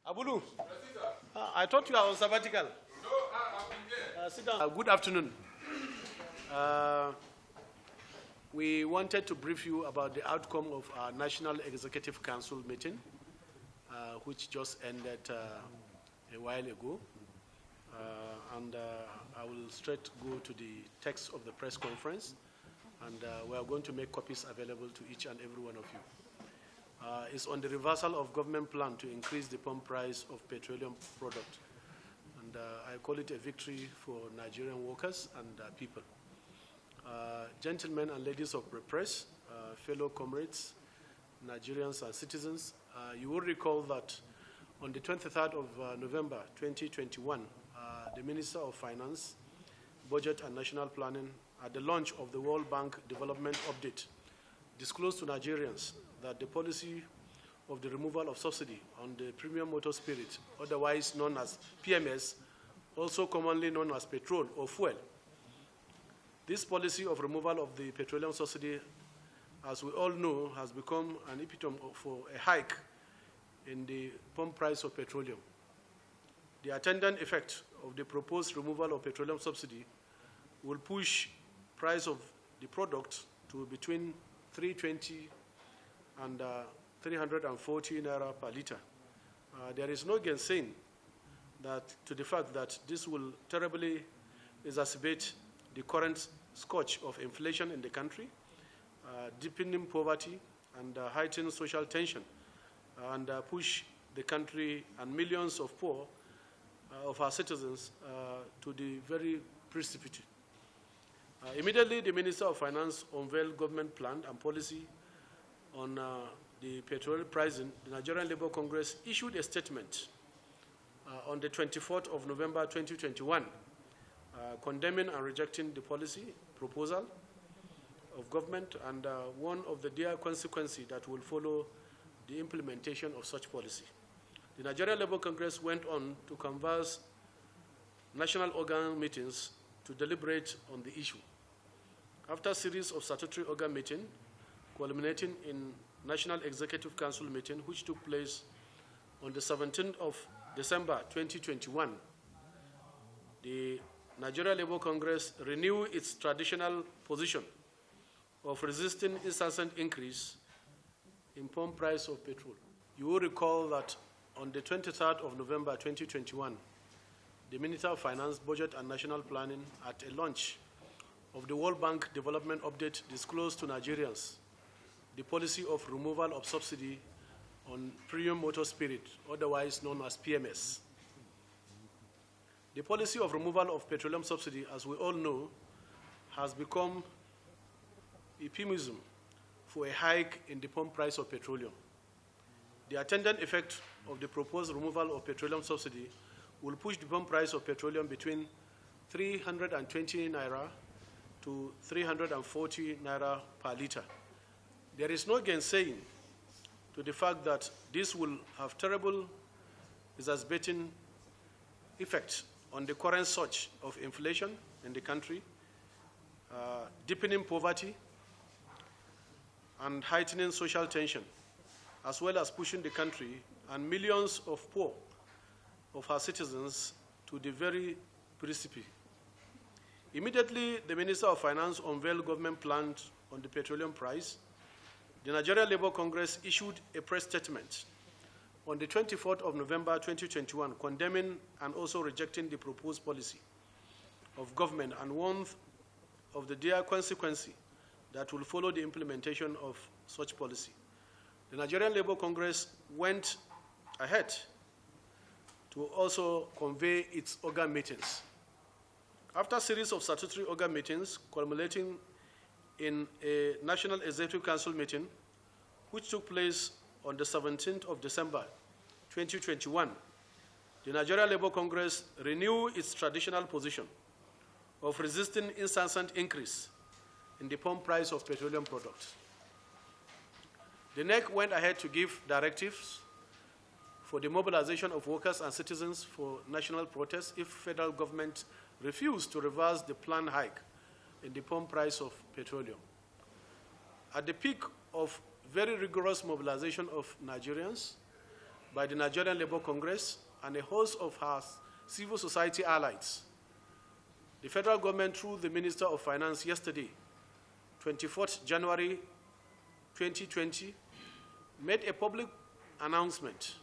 Abulu, I thought you were on sabbatical. No, I've been there. Sit down. Good afternoon. We wanted to brief you about the outcome of our National Executive Council meeting, which just ended a while ago. I will straight go to the text of the press conference, and we are going to make copies available to each and every one of you. It's on the reversal of government plan to increase the pump price of petroleum product. And I call it a victory for Nigerian workers and people. Gentlemen and ladies of the press, fellow comrades, Nigerians and citizens, you will recall that on the 23rd of November 2021, the Minister of Finance, Budget and National Planning, at the launch of the World Bank Development Update, disclosed to Nigerians that the policy of the removal of subsidy on the premium motor spirit, otherwise known as PMS, also commonly known as petrol or fuel. This policy of removal of the petroleum subsidy, as we all know, has become an epitome for a hike in the pump price of petroleum. The attendant effect of the proposed removal of petroleum subsidy will push price of the product to between 320 and 340 naira per liter. There is no gainsaying that to the fact that this will terribly exacerbate the current scourge of inflation in the country, deepening poverty and heightening social tension, and push the country and millions of poor of our citizens to the very precipice. Immediately, the Minister of Finance unveiled government plan and policy on the petrol pricing. The Nigerian Labour Congress issued a statement on the 24th of November 2021, condemning and rejecting the policy proposal of government and one of the dire consequences that will follow the implementation of such policy. The Nigerian Labour Congress went on to converse national organ meetings to deliberate on the issue. After a series of statutory organ meetings, culminating in National Executive Council meeting, which took place on the 17th of December 2021, the Nigeria Labour Congress renewed its traditional position of resisting incessant increase in pump price of petrol. You will recall that on the 23rd of November 2021, the Minister of Finance, Budget and National Planning, at a launch of the World Bank Development Update, disclosed to Nigerians the policy of removal of subsidy on premium motor spirit, otherwise known as PMS. The policy of removal of petroleum subsidy, as we all know, has become euphemism for a hike in the pump price of petroleum. The attendant effect of the proposed removal of petroleum subsidy will push the pump price of petroleum between 320 naira to 340 naira per liter. There is no gainsaying to the fact that this will have terrible exacerbating effect on the current surge of inflation in the country, deepening poverty and heightening social tension, as well as pushing the country and millions of poor of our citizens to the very precipice. Immediately, the Minister of Finance unveiled government plans on the petroleum price. The Nigeria Labour Congress issued a press statement on the 24th of November 2021, condemning and also rejecting the proposed policy of government and warned of the dire consequences that will follow the implementation of such policy. The Nigerian Labour Congress went ahead to also convey its organ meetings. After a series of statutory organ meetings culminating in a National Executive Council meeting, which took place on the 17th of December 2021, the Nigeria Labour Congress renewed its traditional position of resisting incessant increase in the pump price of petroleum products. The NEC went ahead to give directives for the mobilization of workers and citizens for national protests if federal government refused to reverse the planned hike in the pump price of petroleum. At the peak of very rigorous mobilization of Nigerians, by the Nigerian Labour Congress and a host of her civil society allies. The federal government, through the Minister of Finance yesterday, 24th January 2020, made a public announcement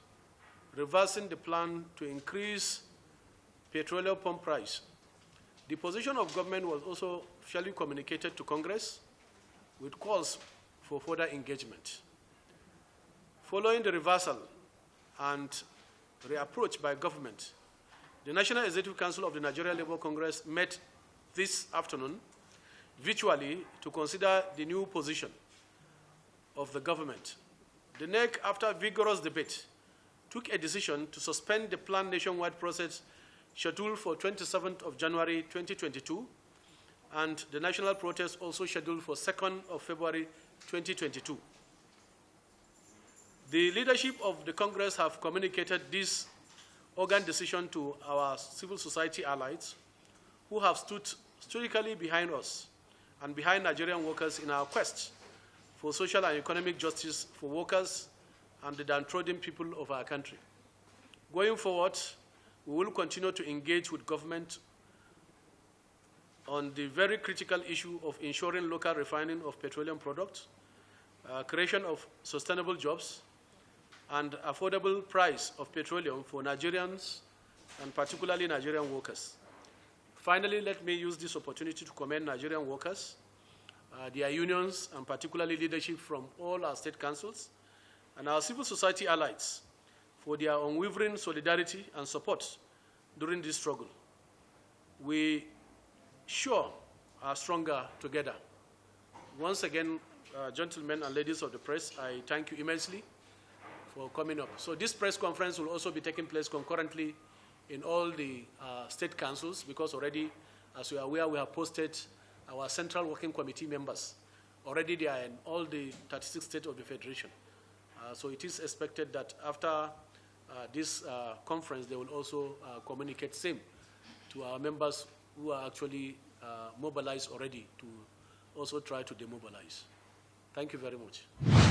reversing the plan to increase petroleum pump price. The position of government was also officially communicated to Congress with calls for further engagement. Following the reversal and reapproach by government, the National Executive Council of the Nigerian Labour Congress met this afternoon virtually to consider the new position of the government. The NEC, after vigorous debate, took a decision to suspend the planned nationwide process scheduled for 27th of January 2022, and the national protest also scheduled for 2nd of February 2022. The leadership of the Congress have communicated this organ decision to our civil society allies, who have stood stoically behind us and behind Nigerian workers in our quest for social and economic justice for workers and the downtrodden people of our country. Going forward, we will continue to engage with government on the very critical issue of ensuring local refining of petroleum products, creation of sustainable jobs, and affordable price of petroleum for Nigerians and particularly Nigerian workers. Finally, let me use this opportunity to commend Nigerian workers, their unions, and particularly leadership from all our state councils and our civil society allies for their unwavering solidarity and support during this struggle. We sure are stronger together. Once again, gentlemen and ladies of the press, I thank you immensely for coming up. So this press conference will also be taking place concurrently in all the state councils, because already, as you are aware, we have posted our Central Working Committee members. Already they are in all the 36 states of the Federation. So it is expected that after this conference, they will also communicate same to our members who are actually mobilized already to also try to demobilize. Thank you very much.